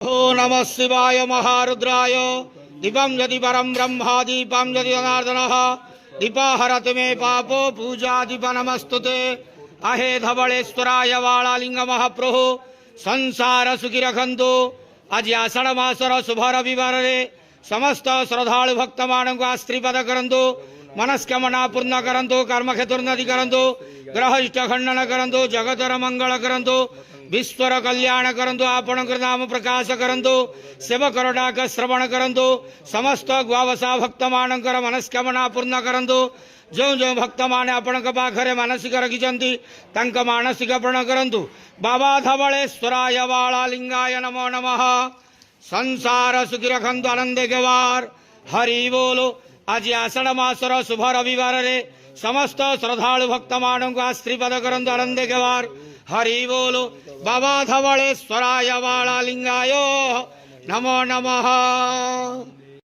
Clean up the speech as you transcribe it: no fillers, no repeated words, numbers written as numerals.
ओहो नमः शिवाय महारुद्राय दीपं यदि परं ब्रह्मा दीपं यदि जनार्दनः दीपाहरति मे पापो पूजा दीप नमस्तुते अहे धवलेश्वराय वालालिंग महाप्रभु संसार सुखी रखंतु आज आषाढ़ मासर शुभ रविवार समस्त श्रद्धालु भक्त मान को आश्रीपद करंतु मनस्कामना पूर्ण करंतु कर्म क्षेत्रोन्नति करंतु ग्रह इष्ट खंडन करंतु जगतर मंगल करंतु विश्वर कल्याण करंतु आपण नाम प्रकाश करंतु सेवकर डाक श्रवण करंतु समस्त ग्वावसा भक्त मानकर मनस्कामना पूर्ण करंतु जो जो भक्त माने आपण पाखरे मानसिक रखिंट तंक मानसिक पूर्ण करंतु बाबा धवलेश्वराय वालालिंगाय नमो नमः संसार सुखी रखंतु आनंदे गवार हरि बोलो आज आषाढ़ मासर शुभ रविवार समस्त श्रद्धालु भक्त मान को आश्रीपद करंतु आनंदे गवार हरि बोलो बाबा धवलेश्वराय वालालिंगाय नमो नमः।